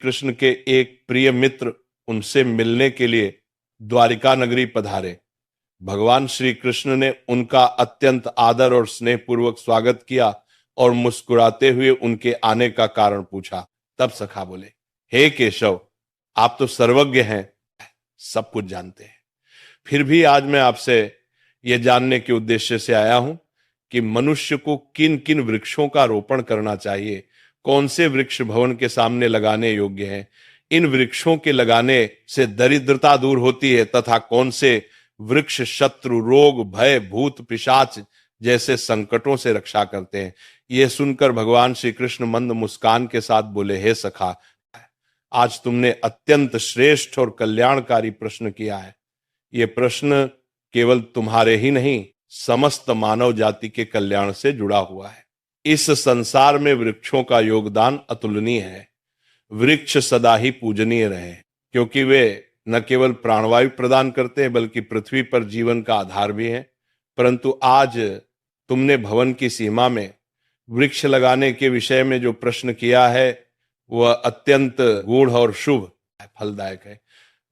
कृष्ण के एक प्रिय मित्र उनसे मिलने के लिए द्वारिका नगरी पधारे। भगवान श्री कृष्ण ने उनका अत्यंत आदर और स्नेहपूर्वक स्वागत किया और मुस्कुराते हुए उनके आने का कारण पूछा। तब सखा बोले, हे केशव, आप तो सर्वज्ञ हैं, सब कुछ जानते हैं। फिर भी आज मैं आपसे यह जानने के उद्देश्य से आया हूं कि मनुष्य को किन किन वृक्षों का रोपण करना चाहिए, कौन से वृक्ष भवन के सामने लगाने योग्य हैं, इन वृक्षों के लगाने से दरिद्रता दूर होती है तथा कौन से वृक्ष शत्रु, रोग, भय, भूत, पिशाच जैसे संकटों से रक्षा करते हैं। यह सुनकर भगवान श्री कृष्ण मंद मुस्कान के साथ बोले, हे सखा, आज तुमने अत्यंत श्रेष्ठ और कल्याणकारी प्रश्न किया है। यह प्रश्न केवल तुम्हारे ही नहीं, समस्त मानव जाति के कल्याण से जुड़ा हुआ है। इस संसार में वृक्षों का योगदान अतुलनीय है। वृक्ष सदा ही पूजनीय रहे, क्योंकि वे न केवल प्राणवायु प्रदान करते हैं बल्कि पृथ्वी पर जीवन का आधार भी हैं। परंतु आज तुमने भवन की सीमा में वृक्ष लगाने के विषय में जो प्रश्न किया है वह अत्यंत गूढ़ और शुभ फलदायक है।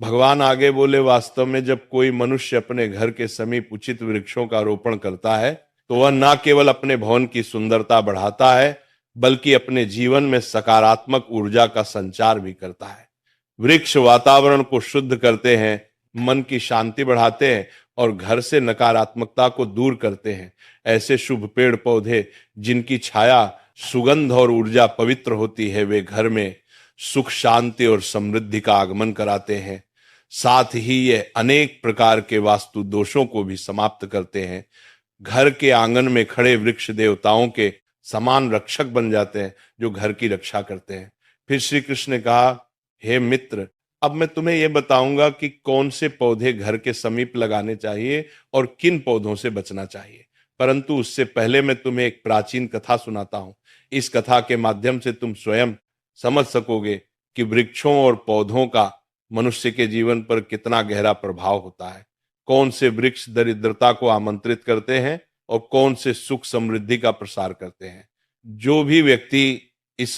भगवान आगे बोले, वास्तव में जब कोई मनुष्य अपने घर के समीप उचित वृक्षों का रोपण करता है तो वह न केवल अपने भवन की सुंदरता बढ़ाता है बल्कि अपने जीवन में सकारात्मक ऊर्जा का संचार भी करता है। वृक्ष वातावरण को शुद्ध करते हैं, मन की शांति बढ़ाते हैं और घर से नकारात्मकता को दूर करते हैं। ऐसे शुभ पेड़ पौधे जिनकी छाया, सुगंध और ऊर्जा पवित्र होती है, वे घर में सुख, शांति और समृद्धि का आगमन कराते हैं। साथ ही ये अनेक प्रकार के वास्तु दोषों को भी समाप्त करते हैं। घर के आंगन में खड़े वृक्ष देवताओं के समान रक्षक बन जाते हैं जो घर की रक्षा करते हैं। फिर श्री कृष्ण ने कहा, हे मित्र, अब मैं तुम्हें यह बताऊंगा कि कौन से पौधे घर के समीप लगाने चाहिए और किन पौधों से बचना चाहिए। परंतु उससे पहले मैं तुम्हें एक प्राचीन कथा सुनाता हूं। इस कथा के माध्यम से तुम स्वयं समझ सकोगे कि वृक्षों और पौधों का मनुष्य के जीवन पर कितना गहरा प्रभाव होता है। कौन से वृक्ष दरिद्रता को आमंत्रित करते हैं और कौन से सुख समृद्धि का प्रसार करते हैं। जो भी व्यक्ति इस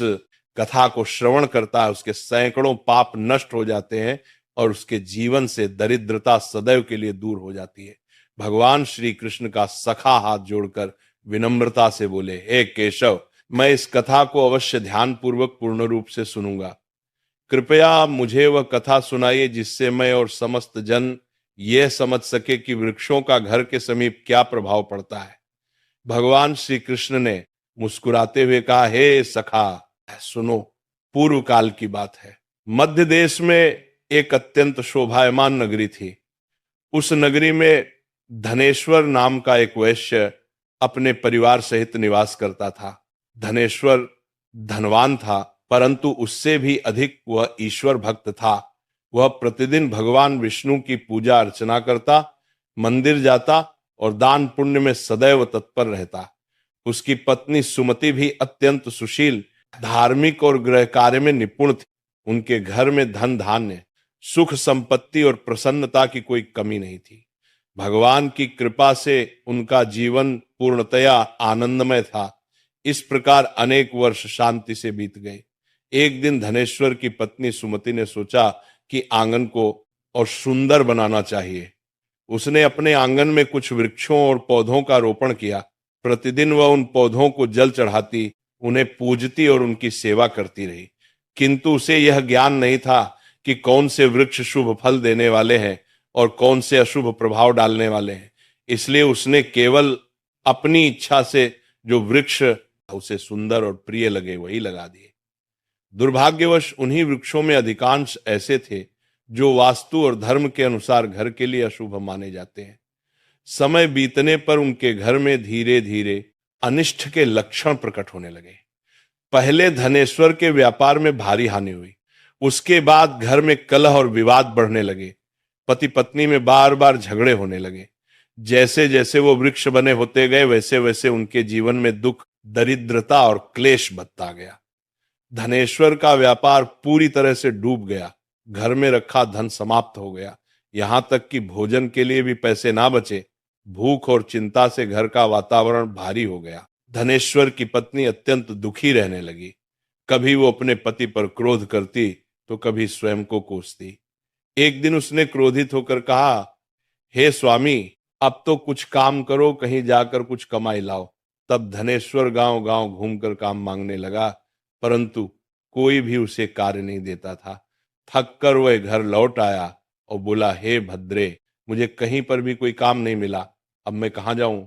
कथा को श्रवण करता है उसके सैकड़ों पाप नष्ट हो जाते हैं और उसके जीवन से दरिद्रता सदैव के लिए दूर हो जाती है। भगवान श्री कृष्ण का सखा हाथ जोड़कर विनम्रता से बोले, हे केशव, मैं इस कथा को अवश्य ध्यान पूर्वक पूर्ण रूप से सुनूंगा। कृपया मुझे वह कथा सुनाइए जिससे मैं और समस्त जन यह समझ सके कि वृक्षों का घर के समीप क्या प्रभाव पड़ता है। भगवान श्री कृष्ण ने मुस्कुराते हुए कहा, हे सखा, सुनो, पूर्व काल की बात है। मध्य देश में एक अत्यंत शोभायमान नगरी थी। उस नगरी में धनेश्वर नाम का एक वैश्य अपने परिवार सहित निवास करता था। धनेश्वर धनवान था, परंतु उससे भी अधिक वह ईश्वर भक्त था। वह प्रतिदिन भगवान विष्णु की पूजा अर्चना करता, मंदिर जाता और दान पुण्य में सदैव तत्पर रहता। उसकी पत्नी सुमति भी अत्यंत सुशील, धार्मिक और गृह कार्य में निपुण थी। उनके घर में धन धान्य, सुख संपत्ति और प्रसन्नता की कोई कमी नहीं थी। भगवान की कृपा से उनका जीवन पूर्णतया आनंदमय था। इस प्रकार अनेक वर्ष शांति से बीत गए। एक दिन धनेश्वर की पत्नी सुमति ने सोचा कि आंगन को और सुंदर बनाना चाहिए। उसने अपने आंगन में कुछ वृक्षों और पौधों का रोपण किया। प्रतिदिन वह उन पौधों को जल चढ़ाती, उन्हें पूजती और उनकी सेवा करती रही। किंतु उसे यह ज्ञान नहीं था कि कौन से वृक्ष शुभ फल देने वाले हैं और कौन से अशुभ प्रभाव डालने वाले हैं। इसलिए उसने केवल अपनी इच्छा से जो वृक्ष उसे सुंदर और प्रिय लगे वही लगा दिए। दुर्भाग्यवश उन्हीं वृक्षों में अधिकांश ऐसे थे जो वास्तु और धर्म के अनुसार घर के लिए अशुभ माने जाते हैं। समय बीतने पर उनके घर में धीरे धीरे अनिष्ट के लक्षण प्रकट होने लगे। पहले धनेश्वर के व्यापार में भारी हानि हुई। उसके बाद घर में कलह और विवाद बढ़ने लगे। पति पत्नी में बार बार झगड़े होने लगे। जैसे जैसे वो वृक्ष बने होते गए वैसे वैसे उनके जीवन में दुख, दरिद्रता और क्लेश बढ़ता गया। धनेश्वर का व्यापार पूरी तरह से डूब गया। घर में रखा धन समाप्त हो गया। यहां तक कि भोजन के लिए भी पैसे ना बचे। भूख और चिंता से घर का वातावरण भारी हो गया। धनेश्वर की पत्नी अत्यंत दुखी रहने लगी। कभी वो अपने पति पर क्रोध करती तो कभी स्वयं को कोसती। एक दिन उसने क्रोधित होकर कहा, हे स्वामी, अब तो कुछ काम करो, कहीं जाकर कुछ कमाई लाओ। तब धनेश्वर गांव गांव घूमकर काम मांगने लगा, परंतु कोई भी उसे कार्य नहीं देता था। थक कर वह घर लौट आया और बोला, हे भद्रे, मुझे कहीं पर भी कोई काम नहीं मिला, अब मैं कहाँ जाऊं।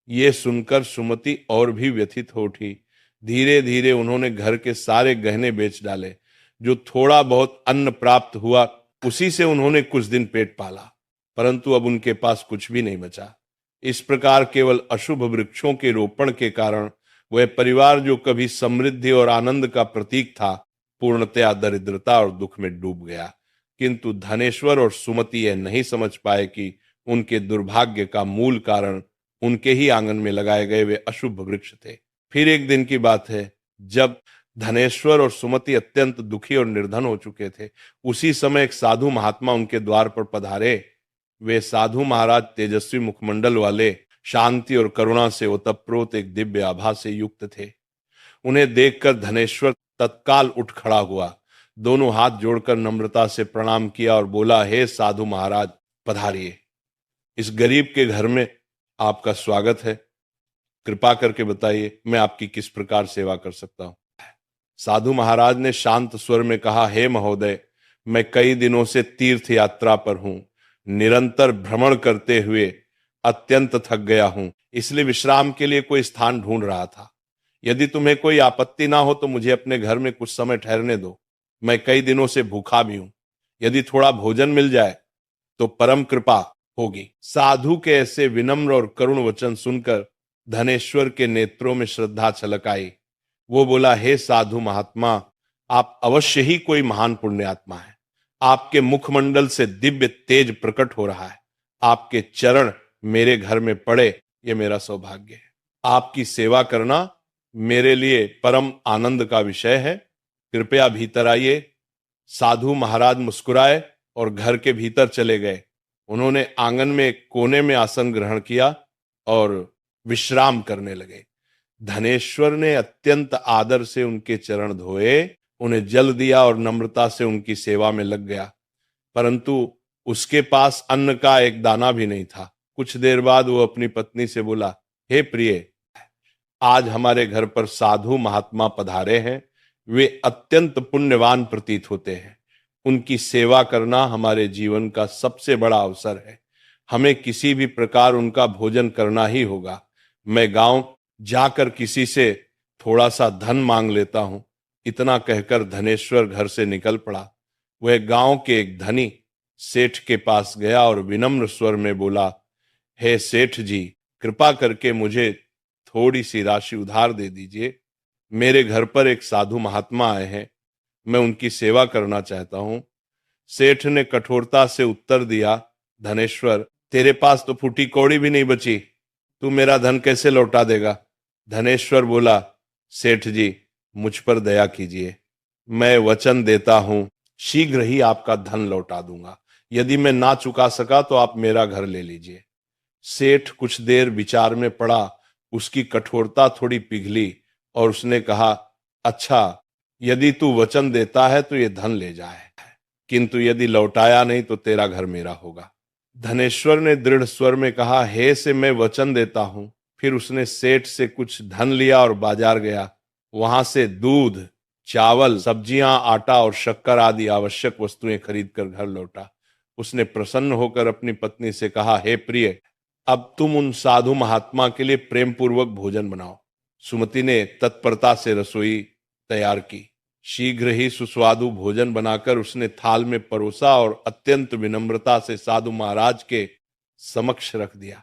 ये सुनकर सुमति और भी व्यथित हो उठी। धीरे धीरे उन्होंने घर के सारे गहने बेच डाले। जो थोड़ा बहुत अन्न प्राप्त हुआ उसी से उन्होंने कुछ दिन पेट पाला, परंतु अब उनके पास कुछ भी नहीं बचा। इस प्रकार केवल अशुभ वृक्षों के रोपण के कारण वह परिवार, जो कभी समृद्धि और आनंद का प्रतीक था, पूर्णतया दरिद्रता और दुख में डूब गया। किंतु धनेश्वर और सुमति यह नहीं समझ पाए कि उनके दुर्भाग्य का मूल कारण उनके ही आंगन में लगाए गए वे अशुभ वृक्ष थे। फिर एक दिन की बात है, जब धनेश्वर और सुमति अत्यंत दुखी और निर्धन हो चुके थे, उसी समय एक साधु महात्मा उनके द्वार पर पधारे। वे साधु महाराज तेजस्वी मुखमंडल वाले, शांति और करुणा से ओतप्रोत एक दिव्य आभा से युक्त थे। उन्हें देखकर धनेश्वर तत्काल उठ खड़ा हुआ, दोनों हाथ जोड़कर नम्रता से प्रणाम किया और बोला, हे साधु महाराज, पधारिए। इस गरीब के घर में आपका स्वागत है। कृपा करके बताइए, मैं आपकी किस प्रकार सेवा कर सकता हूं। साधु महाराज ने शांत स्वर में कहा, हे महोदय, मैं कई दिनों से तीर्थ यात्रा पर हूं। निरंतर भ्रमण करते हुए अत्यंत थक गया हूं, इसलिए विश्राम के लिए कोई स्थान ढूंढ रहा था। यदि तुम्हें कोई आपत्ति ना हो तो मुझे अपने घर में कुछ समय ठहरने दो। मैं कई दिनों से भूखा भी हूं। यदि थोड़ा भोजन मिल जाए तो परम कृपा होगी। साधु के ऐसे विनम्र और करुण वचन सुनकर धनेश्वर के नेत्रों में श्रद्धा छलक आई। वो बोला, हे साधु महात्मा, आप अवश्य ही कोई महान पुण्यात्मा है। आपके मुखमंडल से दिव्य तेज प्रकट हो रहा है। आपके चरण मेरे घर में पड़े, ये मेरा सौभाग्य है। आपकी सेवा करना मेरे लिए परम आनंद का विषय है। कृपया भीतर आइए। साधु महाराज मुस्कुराए और घर के भीतर चले गए। उन्होंने आंगन में एक कोने में आसन ग्रहण किया और विश्राम करने लगे। धनेश्वर ने अत्यंत आदर से उनके चरण धोए, उन्हें जल दिया और नम्रता से उनकी सेवा में लग गया, परंतु उसके पास अन्न का एक दाना भी नहीं था। कुछ देर बाद वो अपनी पत्नी से बोला, हे प्रिय, आज हमारे घर पर साधु महात्मा पधारे हैं। वे अत्यंत पुण्यवान प्रतीत होते हैं। उनकी सेवा करना हमारे जीवन का सबसे बड़ा अवसर है। हमें किसी भी प्रकार उनका भोजन करना ही होगा। मैं गांव जाकर किसी से थोड़ा सा धन मांग लेता हूं। इतना कहकर धनेश्वर घर से निकल पड़ा। वह गांव के एक धनी सेठ के पास गया और विनम्र स्वर में बोला, हे सेठ जी, कृपा करके मुझे थोड़ी सी राशि उधार दे दीजिए। मेरे घर पर एक साधु महात्मा आए हैं, मैं उनकी सेवा करना चाहता हूं। सेठ ने कठोरता से उत्तर दिया, धनेश्वर, तेरे पास तो फूटी कौड़ी भी नहीं बची, तू मेरा धन कैसे लौटा देगा। धनेश्वर बोला, सेठ जी, मुझ पर दया कीजिए। मैं वचन देता हूं, शीघ्र ही आपका धन लौटा दूंगा। यदि मैं ना चुका सका तो आप मेरा घर ले लीजिए। सेठ कुछ देर विचार में पड़ा। उसकी कठोरता थोड़ी पिघली और उसने कहा, अच्छा, यदि तू वचन देता है तो ये धन ले जाए, किंतु यदि लौटाया नहीं तो तेरा घर मेरा होगा। धनेश्वर ने दृढ़ स्वर में कहा, हे से मैं वचन देता हूं। फिर उसने सेठ से कुछ धन लिया और बाजार गया। वहां से दूध, चावल, सब्जियां, आटा और शक्कर आदि आवश्यक वस्तुएं खरीदकर घर लौटा। उसने प्रसन्न होकर अपनी पत्नी से कहा, हे प्रिय, अब तुम उन साधु महात्मा के लिए प्रेम पूर्वक भोजन बनाओ। सुमति ने तत्परता से रसोई तैयार की। शीघ्र ही सुस्वादु भोजन बनाकर उसने थाल में परोसा और अत्यंत विनम्रता से साधु महाराज के समक्ष रख दिया।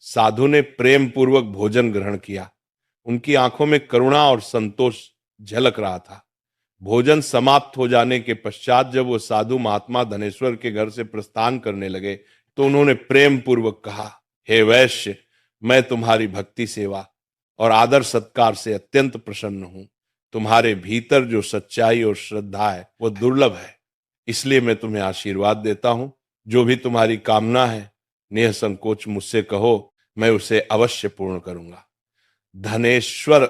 साधु ने प्रेम पूर्वक भोजन ग्रहण किया। उनकी आंखों में करुणा और संतोष झलक रहा था। भोजन समाप्त हो जाने के पश्चात जब वो साधु महात्मा धनेश्वर के घर से प्रस्थान करने लगे तो उन्होंने प्रेम पूर्वक कहा, हे वैश्य, मैं तुम्हारी भक्ति सेवा और आदर सत्कार से अत्यंत प्रसन्न हूं। तुम्हारे भीतर जो सच्चाई और श्रद्धा है वो दुर्लभ है, इसलिए मैं तुम्हें आशीर्वाद देता हूं। जो भी तुम्हारी कामना है निसंकोच मुझसे कहो, मैं उसे अवश्य पूर्ण करूंगा। धनेश्वर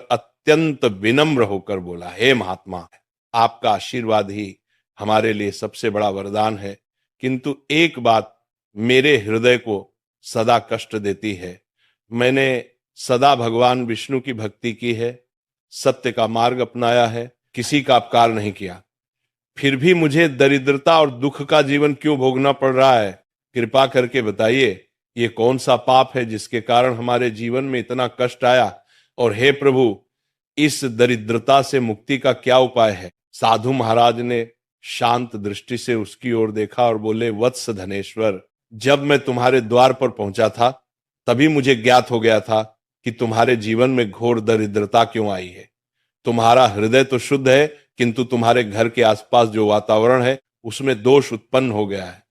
अत्यंत विनम्र होकर बोला, हे महात्मा, आपका आशीर्वाद ही हमारे लिए सबसे बड़ा वरदान है, किंतु एक बात मेरे हृदय को सदा कष्ट देती है। मैंने सदा भगवान विष्णु की भक्ति की है, सत्य का मार्ग अपनाया है, किसी का अपकार नहीं किया, फिर भी मुझे दरिद्रता और दुख का जीवन क्यों भोगना पड़ रहा है? कृपा करके बताइए, ये कौन सा पाप है जिसके कारण हमारे जीवन में इतना कष्ट आया? और हे प्रभु, इस दरिद्रता से मुक्ति का क्या उपाय है? साधु महाराज ने शांत दृष्टि से उसकी ओर देखा और बोले, वत्स धनेश्वर, जब मैं तुम्हारे द्वार पर पहुंचा था तभी मुझे ज्ञात हो गया था कि तुम्हारे जीवन में घोर दरिद्रता क्यों आई है। तुम्हारा हृदय तो शुद्ध है, किंतु तुम्हारे घर के आसपास जो वातावरण है उसमें दोष उत्पन्न हो गया है।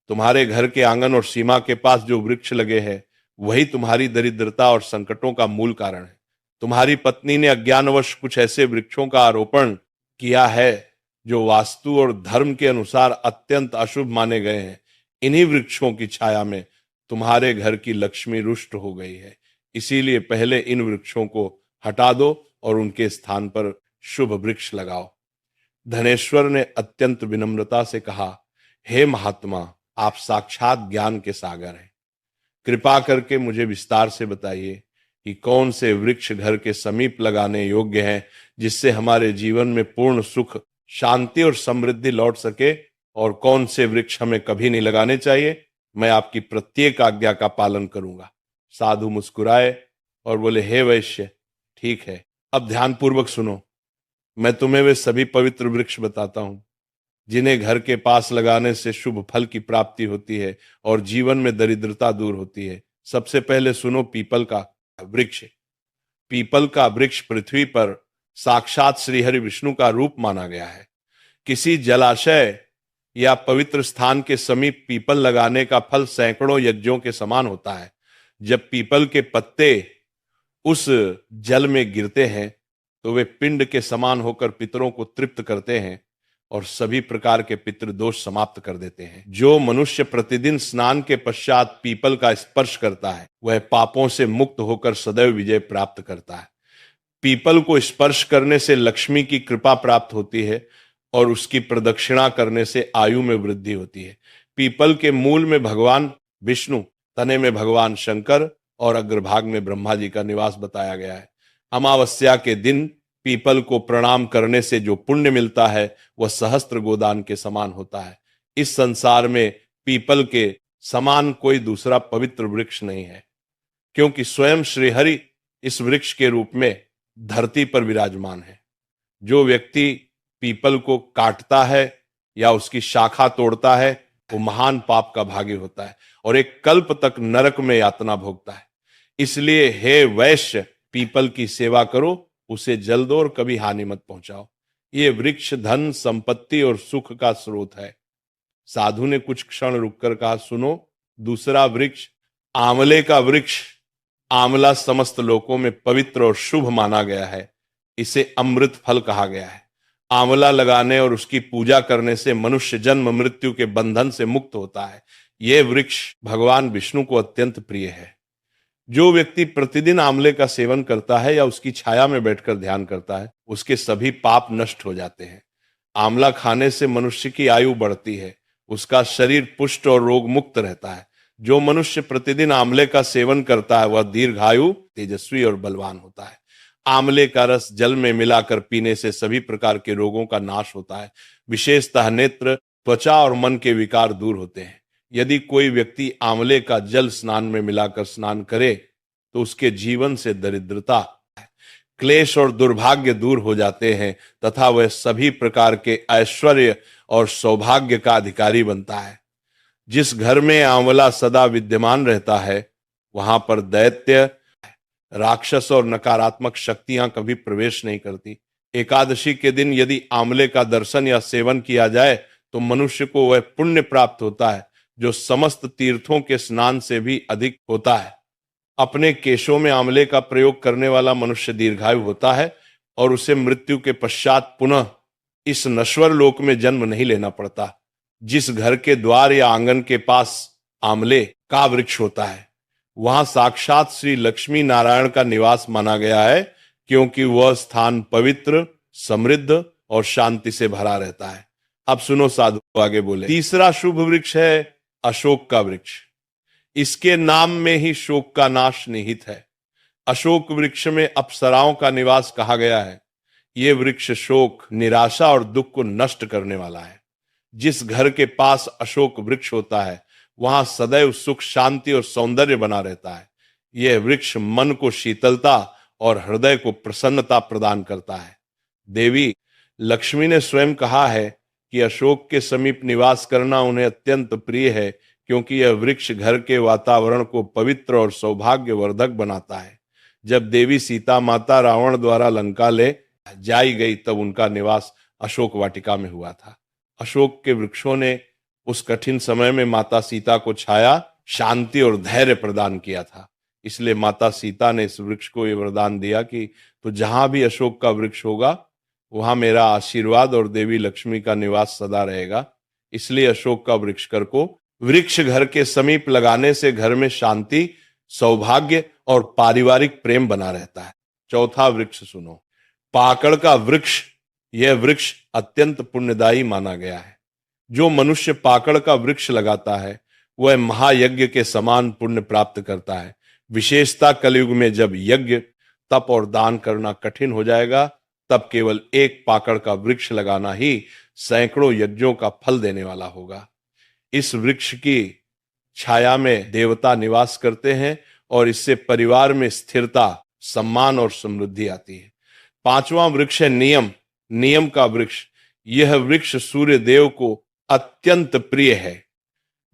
तुम्हारे घर के आंगन और सीमा के पास जो वृक्ष लगे हैं वही तुम्हारी दरिद्रता और संकटों का मूल कारण है। तुम्हारी पत्नी ने अज्ञानवश कुछ ऐसे वृक्षों का आरोपण किया है जो वास्तु और धर्म के अनुसार अत्यंत अशुभ माने गए हैं। इन्हीं वृक्षों की छाया में तुम्हारे घर की लक्ष्मी रुष्ट हो गई है। इसीलिए पहले इन वृक्षों को हटा दो और उनके स्थान पर शुभ वृक्ष लगाओ। धनेश्वर ने अत्यंत विनम्रता से कहा, हे महात्मा, आप साक्षात ज्ञान के सागर हैं। कृपा करके मुझे विस्तार से बताइए कि कौन से वृक्ष घर के समीप लगाने योग्य हैं जिससे हमारे जीवन में पूर्ण सुख, शांति और समृद्धि लौट सके, और कौन से वृक्ष हमें कभी नहीं लगाने चाहिए। मैं आपकी प्रत्येक आज्ञा का पालन करूंगा। साधु मुस्कुराए और बोले, हे वैश्य, ठीक है, अब ध्यानपूर्वक सुनो। मैं तुम्हें वे सभी पवित्र वृक्ष बताता हूं जिन्हें घर के पास लगाने से शुभ फल की प्राप्ति होती है और जीवन में दरिद्रता दूर होती है। सबसे पहले सुनो पीपल का वृक्ष। पीपल का वृक्ष पृथ्वी पर साक्षात श्रीहरि विष्णु का रूप माना गया है। किसी जलाशय या पवित्र स्थान के समीप पीपल लगाने का फल सैकड़ों यज्ञों के समान होता है। जब पीपल के पत्ते उस जल में गिरते हैं तो वे पिंड के समान होकर पितरों को तृप्त करते हैं और सभी प्रकार के पितृ दोष समाप्त कर देते हैं। जो मनुष्य प्रतिदिन स्नान के पश्चात पीपल का स्पर्श करता है वह पापों से मुक्त होकर सदैव विजय प्राप्त करता है। पीपल को स्पर्श करने से लक्ष्मी की कृपा प्राप्त होती है और उसकी प्रदक्षिणा करने से आयु में वृद्धि होती है। पीपल के मूल में भगवान विष्णु, तने में भगवान शंकर और अग्रभाग में ब्रह्मा जी का निवास बताया गया है। अमावस्या के दिन पीपल को प्रणाम करने से जो पुण्य मिलता है वह सहस्त्र गोदान के समान होता है। इस संसार में पीपल के समान कोई दूसरा पवित्र वृक्ष नहीं है, क्योंकि स्वयं श्रीहरि इस वृक्ष के रूप में धरती पर विराजमान है। जो व्यक्ति पीपल को काटता है या उसकी शाखा तोड़ता है वो महान पाप का भागी होता है और एक कल्प तक नरक में यातना भोगता है। इसलिए हे वैश्य, पीपल की सेवा करो, उसे जल दो और कभी हानि मत पहुंचाओ। ये वृक्ष धन, संपत्ति और सुख का स्रोत है। साधु ने कुछ क्षण रुककर कहा, सुनो दूसरा वृक्ष, आंवले का वृक्ष। आंवला समस्त लोकों में पवित्र और शुभ माना गया है। इसे अमृत फल कहा गया है। आंवला लगाने और उसकी पूजा करने से मनुष्य जन्म मृत्यु के बंधन से मुक्त होता है। यह वृक्ष भगवान विष्णु को अत्यंत प्रिय है। जो व्यक्ति प्रतिदिन आंवले का सेवन करता है या उसकी छाया में बैठकर ध्यान करता है उसके सभी पाप नष्ट हो जाते हैं। आंवला खाने से मनुष्य की आयु बढ़ती है, उसका शरीर पुष्ट और रोग मुक्त रहता है। जो मनुष्य प्रतिदिन आंवले का सेवन करता है वह दीर्घायु, तेजस्वी और बलवान होता है। आंवले का रस जल में मिलाकर पीने से सभी प्रकार के रोगों का नाश होता है। विशेषतः नेत्र, त्वचा और मन के विकार दूर होते हैं। यदि कोई व्यक्ति आंवले का जल स्नान में मिलाकर स्नान करे तो उसके जीवन से दरिद्रता, क्लेश और दुर्भाग्य दूर हो जाते हैं तथा वह सभी प्रकार के ऐश्वर्य और सौभाग्य का अधिकारी बनता है। जिस घर में आंवला सदा विद्यमान रहता है वहां पर दैत्य, राक्षस और नकारात्मक शक्तियां कभी प्रवेश नहीं करती। एकादशी के दिन यदि आंवले का दर्शन या सेवन किया जाए तो मनुष्य को वह पुण्य प्राप्त होता है जो समस्त तीर्थों के स्नान से भी अधिक होता है। अपने केशों में आंवले का प्रयोग करने वाला मनुष्य दीर्घायु होता है और उसे मृत्यु के पश्चात पुनः इस नश्वर लोक में जन्म नहीं लेना पड़ता। जिस घर के द्वार या आंगन के पास आंवले का वृक्ष होता है वहां साक्षात श्री लक्ष्मी नारायण का निवास माना गया है। क्योंकि वह स्थान पवित्र, समृद्ध और शांति से भरा रहता है। अब सुनो साधु आगे बोले। तीसरा शुभ वृक्ष है अशोक का वृक्ष। इसके नाम में ही शोक का नाश निहित है। अशोक वृक्ष में अप्सराओं का निवास कहा गया है। यह वृक्ष शोक, निराशा और दुख को नष्ट करने वाला है। जिस घर के पास अशोक वृक्ष होता है वहां सदैव सुख, शांति और सौंदर्य बना रहता है। यह वृक्ष मन को शीतलता और हृदय को प्रसन्नता प्रदान करता है। देवी लक्ष्मी ने स्वयं कहा है कि अशोक के समीप निवास करना उन्हें अत्यंत प्रिय है, क्योंकि यह वृक्ष घर के वातावरण को पवित्र और सौभाग्यवर्धक बनाता है। जब देवी सीता माता रावण द्वारा लंका ले जाई गई तब उनका निवास अशोक वाटिका में हुआ था। अशोक के वृक्षों ने उस कठिन समय में माता सीता को छाया, शांति और धैर्य प्रदान किया था। इसलिए माता सीता ने इस वृक्ष को यह वरदान दिया कि तो जहां भी अशोक का वृक्ष होगा वहां मेरा आशीर्वाद और देवी लक्ष्मी का निवास सदा रहेगा। इसलिए अशोक का वृक्ष कर को वृक्ष घर के समीप लगाने से घर में शांति, सौभाग्य और पारिवारिक प्रेम बना रहता है। चौथा वृक्ष सुनो, पाकड़ का वृक्ष। यह वृक्ष अत्यंत पुण्यदायी माना गया है। जो मनुष्य पाकड़ का वृक्ष लगाता है वह महायज्ञ के समान पुण्य प्राप्त करता है। विशेषता कलयुग में जब यज्ञ, तप और दान करना कठिन हो जाएगा तब केवल एक पाकड़ का वृक्ष लगाना ही सैकड़ों यज्ञों का फल देने वाला होगा। इस वृक्ष की छाया में देवता निवास करते हैं और इससे परिवार में स्थिरता, सम्मान और समृद्धि आती है। पांचवां वृक्ष है नियम। नियम का वृक्ष। यह वृक्ष सूर्य देव को अत्यंत प्रिय है।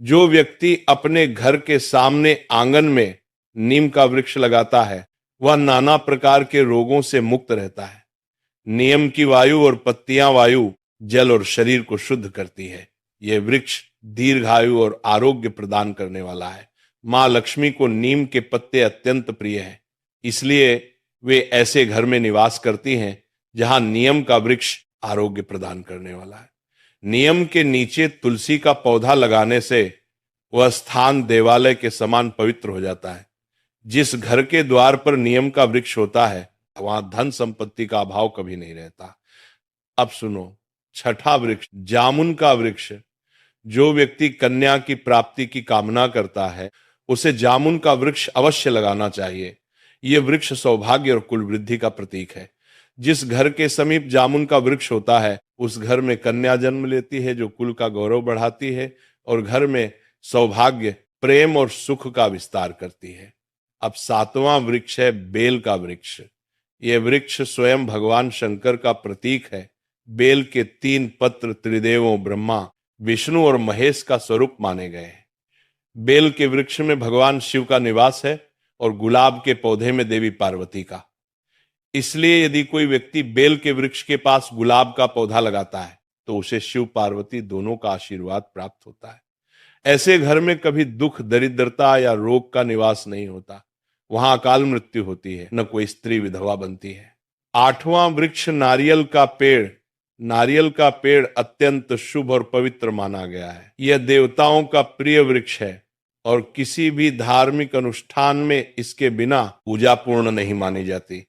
जो व्यक्ति अपने घर के सामने आंगन में नीम का वृक्ष लगाता है वह नाना प्रकार के रोगों से मुक्त रहता है। नियम की वायु और पत्तियां वायु, जल और शरीर को शुद्ध करती है। यह वृक्ष दीर्घायु और आरोग्य प्रदान करने वाला है। मां लक्ष्मी को नीम के पत्ते अत्यंत प्रिय हैं, इसलिए वे ऐसे घर में निवास करती हैं जहां नियम का वृक्ष आरोग्य प्रदान करने वाला है। नियम के नीचे तुलसी का पौधा लगाने से वह स्थान देवालय के समान पवित्र हो जाता है। जिस घर के द्वार पर नियम का वृक्ष होता है वहां धन संपत्ति का अभाव कभी नहीं रहता। अब सुनो, छठा वृक्ष जामुन का वृक्ष। जो व्यक्ति कन्या की प्राप्ति की कामना करता है उसे जामुन का वृक्ष अवश्य लगाना चाहिए। यह वृक्ष सौभाग्य और कुल वृद्धि का प्रतीक है। जिस घर के समीप जामुन का वृक्ष होता है उस घर में कन्या जन्म लेती है, जो कुल का गौरव बढ़ाती है और घर में सौभाग्य, प्रेम और सुख का विस्तार करती है। अब सातवां वृक्ष है बेल का वृक्ष। यह वृक्ष स्वयं भगवान शंकर का प्रतीक है। बेल के 3 पत्र त्रिदेवों ब्रह्मा, विष्णु और महेश का स्वरूप माने गए हैं। बेल के वृक्ष में भगवान शिव का निवास है और गुलाब के पौधे में देवी पार्वती का। इसलिए यदि कोई व्यक्ति बेल के वृक्ष के पास गुलाब का पौधा लगाता है तो उसे शिव पार्वती दोनों का आशीर्वाद प्राप्त होता है। ऐसे घर में कभी दुख, दरिद्रता या रोग का निवास नहीं होता। वहां अकाल मृत्यु होती है, न कोई स्त्री विधवा बनती है। आठवां वृक्ष नारियल का पेड़। नारियल का पेड़ अत्यंत शुभ और पवित्र माना गया है। यह देवताओं का प्रिय वृक्ष है और किसी भी धार्मिक अनुष्ठान में इसके बिना पूजा पूर्ण नहीं मानी जाती।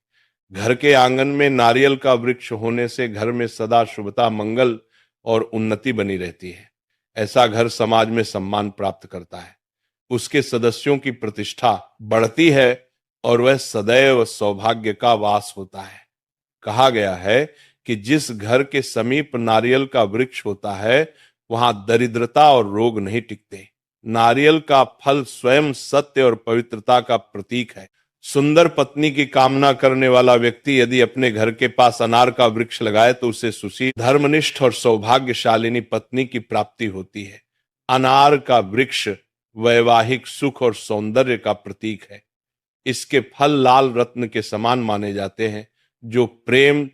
घर के आंगन में नारियल का वृक्ष होने से घर में सदा शुभता, मंगल और उन्नति बनी रहती है। ऐसा घर समाज में सम्मान प्राप्त करता है, उसके सदस्यों की प्रतिष्ठा बढ़ती है और वह सदैव सौभाग्य का वास होता है। कहा गया है कि जिस घर के समीप नारियल का वृक्ष होता है वहां दरिद्रता और रोग नहीं टिकते। नारियल का फल स्वयं सत्य और पवित्रता का प्रतीक है। सुंदर पत्नी की कामना करने वाला व्यक्ति यदि अपने घर के पास अनार का वृक्ष लगाए तो उसे सुशील, धर्मनिष्ठ और सौभाग्यशालिनी पत्नी की प्राप्ति होती है। अनार का वृक्ष वैवाहिक सुख और सौंदर्य का प्रतीक है। इसके फल लाल रत्न के समान माने जाते हैं, जो प्रेम,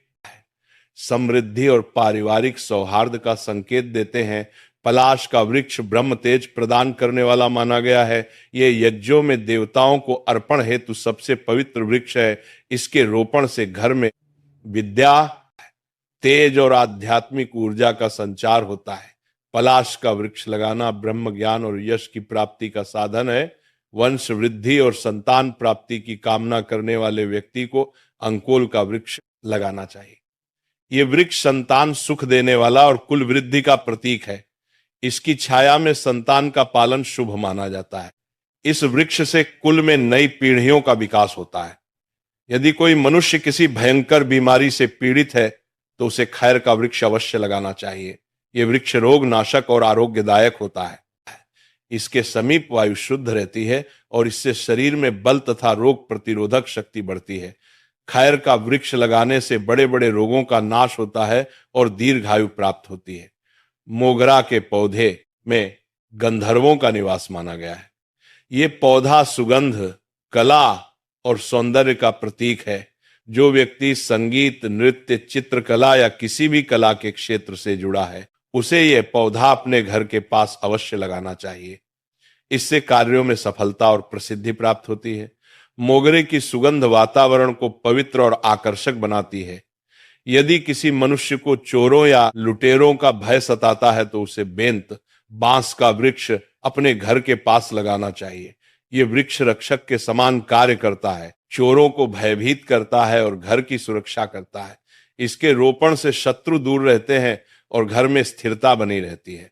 समृद्धि और पारिवारिक सौहार्द का संकेत देते हैं। पलाश का वृक्ष ब्रह्म तेज प्रदान करने वाला माना गया है। यह यज्ञों में देवताओं को अर्पण हेतु सबसे पवित्र वृक्ष है। इसके रोपण से घर में विद्या, तेज और आध्यात्मिक ऊर्जा का संचार होता है। पलाश का वृक्ष लगाना ब्रह्म ज्ञान और यश की प्राप्ति का साधन है। वंश वृद्धि और संतान प्राप्ति की कामना करने वाले व्यक्ति को अंकोल का वृक्ष लगाना चाहिए। ये वृक्ष संतान सुख देने वाला और कुल वृद्धि का प्रतीक है। इसकी छाया में संतान का पालन शुभ माना जाता है। इस वृक्ष से कुल में नई पीढ़ियों का विकास होता है। यदि कोई मनुष्य किसी भयंकर बीमारी से पीड़ित है तो उसे खैर का वृक्ष अवश्य लगाना चाहिए। यह वृक्ष रोग नाशक और आरोग्यदायक होता है। इसके समीप वायु शुद्ध रहती है और इससे शरीर में बल तथा रोग प्रतिरोधक शक्ति बढ़ती है। खैर का वृक्ष लगाने से बड़े बड़े रोगों का नाश होता है और दीर्घायु प्राप्त होती है। मोगरा के पौधे में गंधर्वों का निवास माना गया है। ये पौधा सुगंध, कला और सौंदर्य का प्रतीक है। जो व्यक्ति संगीत, नृत्य, चित्रकला या किसी भी कला के क्षेत्र से जुड़ा है उसे यह पौधा अपने घर के पास अवश्य लगाना चाहिए। इससे कार्यों में सफलता और प्रसिद्धि प्राप्त होती है। मोगरे की सुगंध वातावरण को पवित्र और आकर्षक बनाती है। यदि किसी मनुष्य को चोरों या लुटेरों का भय सताता है तो उसे बेंत, बांस का वृक्ष अपने घर के पास लगाना चाहिए। ये वृक्ष रक्षक के समान कार्य करता है, चोरों को भयभीत करता है और घर की सुरक्षा करता है। इसके रोपण से शत्रु दूर रहते हैं और घर में स्थिरता बनी रहती है।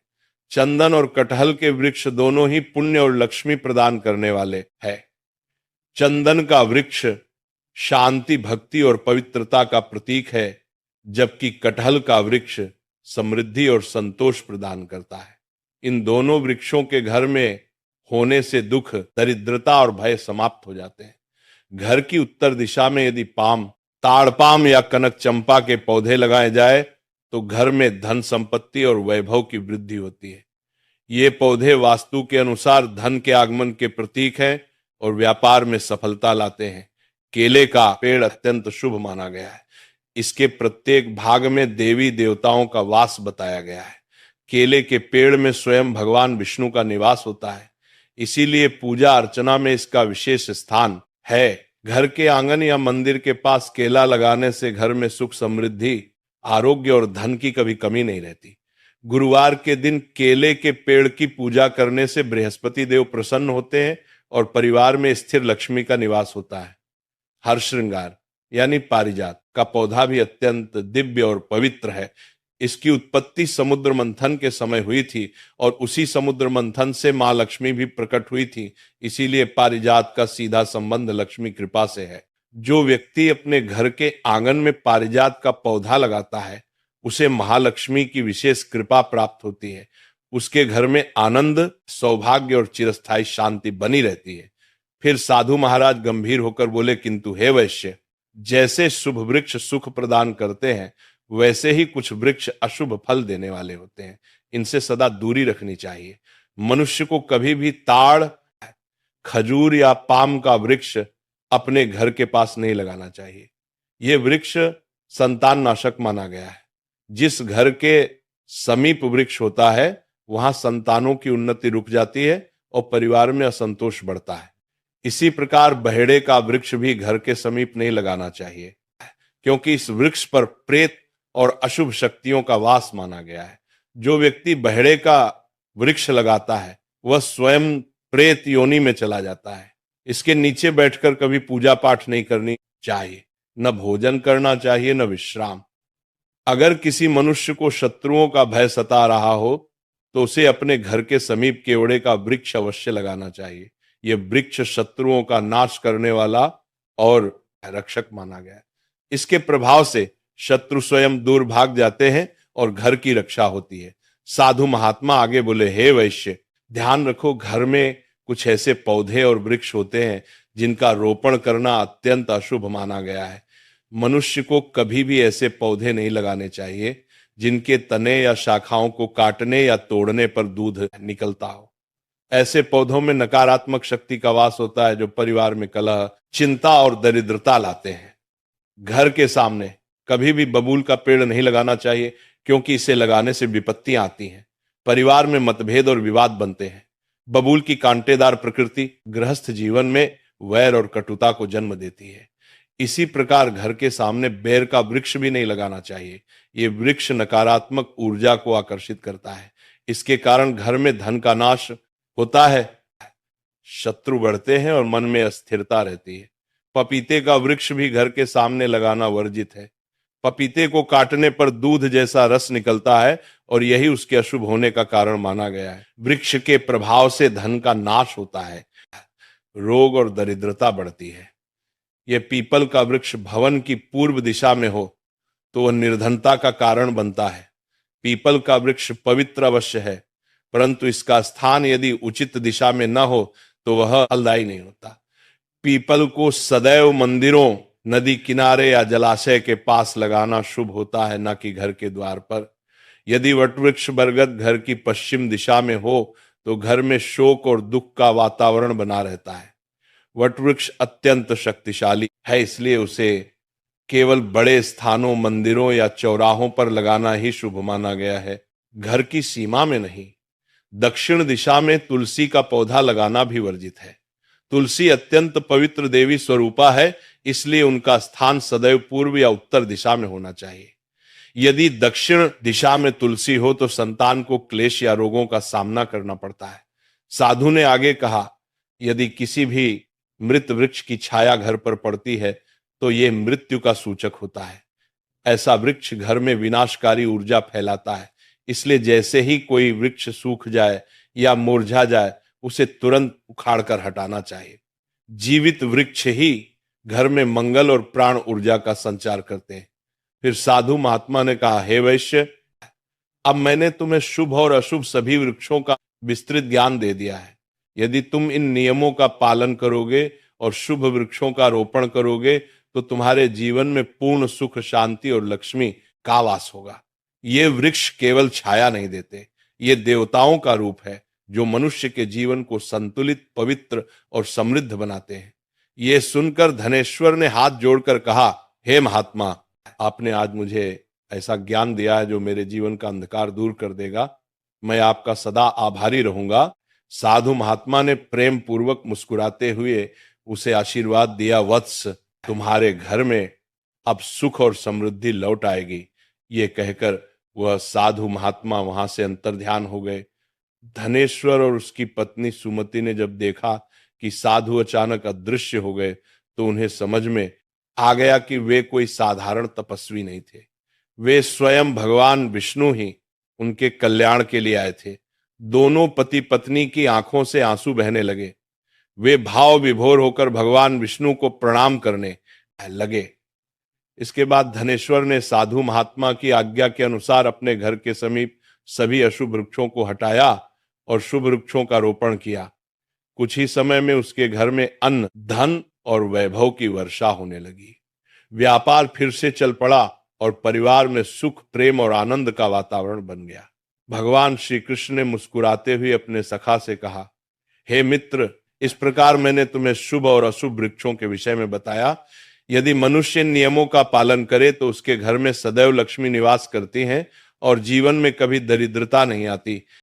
चंदन और कटहल के वृक्ष दोनों ही पुण्य और लक्ष्मी प्रदान करने वाले हैं। चंदन का वृक्ष शांति, भक्ति और पवित्रता का प्रतीक है, जबकि कटहल का वृक्ष समृद्धि और संतोष प्रदान करता है। इन दोनों वृक्षों के घर में होने से दुख, दरिद्रता और भय समाप्त हो जाते हैं। घर की उत्तर दिशा में यदि पाम, ताड़पाम या कनक चंपा के पौधे लगाए जाए तो घर में धन, संपत्ति और वैभव की वृद्धि होती है। ये पौधे वास्तु के अनुसार धन के आगमन के प्रतीक हैं और व्यापार में सफलता लाते हैं। केले का पेड़ अत्यंत शुभ माना गया है। इसके प्रत्येक भाग में देवी देवताओं का वास बताया गया है। केले के पेड़ में स्वयं भगवान विष्णु का निवास होता है, इसीलिए पूजा अर्चना में इसका विशेष स्थान है। घर के आंगन या मंदिर के पास केला लगाने से घर में सुख, समृद्धि, आरोग्य और धन की कभी कमी नहीं रहती। गुरुवार के दिन केले के पेड़ की पूजा करने से बृहस्पति देव प्रसन्न होते हैं और परिवार में स्थिर लक्ष्मी का निवास होता है। हरश्रृंगार यानी पारिजात का पौधा भी अत्यंत दिव्य और पवित्र है। इसकी उत्पत्ति समुद्र मंथन के समय हुई थी और उसी समुद्र मंथन से मां लक्ष्मी भी प्रकट हुई थी, इसीलिए पारिजात का सीधा संबंध लक्ष्मी कृपा से है। जो व्यक्ति अपने घर के आंगन में पारिजात का पौधा लगाता है उसे महालक्ष्मी की विशेष कृपा प्राप्त होती है। उसके घर में आनंद, सौभाग्य और चिरस्थायी शांति बनी रहती है। फिर साधु महाराज गंभीर होकर बोले, किंतु हे वैश्य, जैसे शुभ वृक्ष सुख प्रदान करते हैं वैसे ही कुछ वृक्ष अशुभ फल देने वाले होते हैं। इनसे सदा दूरी रखनी चाहिए। मनुष्य को कभी भी ताड़, खजूर या पाम का वृक्ष अपने घर के पास नहीं लगाना चाहिए। यह वृक्ष संतान नाशक माना गया है। जिस घर के समीप वृक्ष होता है वहां संतानों की उन्नति रुक जाती है और परिवार में असंतोष बढ़ता है। इसी प्रकार बहेड़े का वृक्ष भी घर के समीप नहीं लगाना चाहिए, क्योंकि इस वृक्ष पर प्रेत और अशुभ शक्तियों का वास माना गया है। जो व्यक्ति बहेड़े का वृक्ष लगाता है वह स्वयं प्रेत योनि में चला जाता है। इसके नीचे बैठकर कभी पूजा पाठ नहीं करनी चाहिए, न भोजन करना चाहिए, न विश्राम। अगर किसी मनुष्य को शत्रुओं का भय सता रहा हो तो उसे अपने घर के समीप केवड़े का वृक्ष अवश्य लगाना चाहिए। यह वृक्ष शत्रुओं का नाश करने वाला और रक्षक माना गया है। इसके प्रभाव से शत्रु स्वयं दूर भाग जाते हैं और घर की रक्षा होती है। साधु महात्मा आगे बोले, हे वैश्य, ध्यान रखो, घर में कुछ ऐसे पौधे और वृक्ष होते हैं जिनका रोपण करना अत्यंत अशुभ माना गया है। मनुष्य को कभी भी ऐसे पौधे नहीं लगाने चाहिए जिनके तने या शाखाओं को काटने या तोड़ने पर दूध निकलता हो। ऐसे पौधों में नकारात्मक शक्ति का वास होता है जो परिवार में कलह, चिंता और दरिद्रता लाते हैं। घर के सामने कभी भी बबूल का पेड़ नहीं लगाना चाहिए, क्योंकि इसे लगाने से विपत्तियां आती हैं, परिवार में मतभेद और विवाद बनते हैं। बबूल की कांटेदार प्रकृति गृहस्थ जीवन में वैर और कटुता को जन्म देती है। इसी प्रकार घर के सामने बेर का वृक्ष भी नहीं लगाना चाहिए। ये वृक्ष नकारात्मक ऊर्जा को आकर्षित करता है। इसके कारण घर में धन का नाश होता है, शत्रु बढ़ते हैं और मन में अस्थिरता रहती है। पपीते का वृक्ष भी घर के सामने लगाना वर्जित है। पपीते को काटने पर दूध जैसा रस निकलता है और यही उसके अशुभ होने का कारण माना गया है। वृक्ष के प्रभाव से धन का नाश होता है, रोग और दरिद्रता बढ़ती है। यह पीपल का वृक्ष भवन की पूर्व दिशा में हो तो वह निर्धनता का कारण बनता है। पीपल का वृक्ष पवित्र अवश्य है, परंतु इसका स्थान यदि उचित दिशा में न हो तो वह फलदायी नहीं होता। पीपल को सदैव मंदिरों, नदी किनारे या जलाशय के पास लगाना शुभ होता है, न कि घर के द्वार पर। यदि वटवृक्ष बरगद घर की पश्चिम दिशा में हो तो घर में शोक और दुख का वातावरण बना रहता है। वटवृक्ष अत्यंत शक्तिशाली है, इसलिए उसे केवल बड़े स्थानों, मंदिरों या चौराहों पर लगाना ही शुभ माना गया है, घर की सीमा में नहीं। दक्षिण दिशा में तुलसी का पौधा लगाना भी वर्जित है। तुलसी अत्यंत पवित्र देवी स्वरूपा है, इसलिए उनका स्थान सदैव पूर्व या उत्तर दिशा में होना चाहिए। यदि दक्षिण दिशा में तुलसी हो तो संतान को क्लेश या रोगों का सामना करना पड़ता है। साधु ने आगे कहा, यदि किसी भी मृत वृक्ष की छाया घर पर पड़ती है तो यह मृत्यु का सूचक होता है। ऐसा वृक्ष घर में विनाशकारी ऊर्जा फैलाता है, इसलिए जैसे ही कोई वृक्ष सूख जाए या मुरझा जाए उसे तुरंत उखाड़कर हटाना चाहिए। जीवित वृक्ष ही घर में मंगल और प्राण ऊर्जा का संचार करते हैं। फिर साधु महात्मा ने कहा, हे वैश्य, अब मैंने तुम्हें शुभ और अशुभ सभी वृक्षों का विस्तृत ज्ञान दे दिया है। यदि तुम इन नियमों का पालन करोगे और शुभ वृक्षों का रोपण करोगे तो तुम्हारे जीवन में पूर्ण सुख, शांति और लक्ष्मी का वास होगा। ये वृक्ष केवल छाया नहीं देते, ये देवताओं का रूप है जो मनुष्य के जीवन को संतुलित, पवित्र और समृद्ध बनाते हैं। ये सुनकर धनेश्वर ने हाथ जोड़कर कहा, हे महात्मा, आपने आज मुझे ऐसा ज्ञान दिया है जो मेरे जीवन का अंधकार दूर कर देगा। मैं आपका सदा आभारी रहूंगा। साधु महात्मा ने प्रेम पूर्वक मुस्कुराते हुए उसे आशीर्वाद दिया, वत्स, तुम्हारे घर में अब सुख और समृद्धि लौट आएगी। ये कहकर वह साधु महात्मा वहां से अंतर्ध्यान हो गए। धनेश्वर और उसकी पत्नी सुमति ने जब देखा कि साधु अचानक अदृश्य हो गए तो उन्हें समझ में आ गया कि वे कोई साधारण तपस्वी नहीं थे। वे स्वयं भगवान विष्णु ही उनके कल्याण के लिए आए थे। दोनों पति पत्नी की आंखों से आंसू बहने लगे। वे भाव विभोर होकर भगवान विष्णु को प्रणाम करने लगे। इसके बाद धनेश्वर ने साधु महात्मा की आज्ञा के अनुसार अपने घर के समीप सभी अशुभ वृक्षों को हटाया और शुभ वृक्षों का रोपण किया। कुछ ही समय में उसके घर में अन्न, धन और वैभव की वर्षा होने लगी। व्यापार फिर से चल पड़ा और परिवार में सुख, प्रेम और आनंद का वातावरण बन गया। भगवान श्री कृष्ण ने मुस्कुराते हुए अपने सखा से कहा, हे मित्र, इस प्रकार मैंने तुम्हें शुभ और अशुभ वृक्षों के विषय में बताया। यदि मनुष्य नियमों का पालन करे तो उसके घर में सदैव लक्ष्मी निवास करती है और जीवन में कभी दरिद्रता नहीं आती।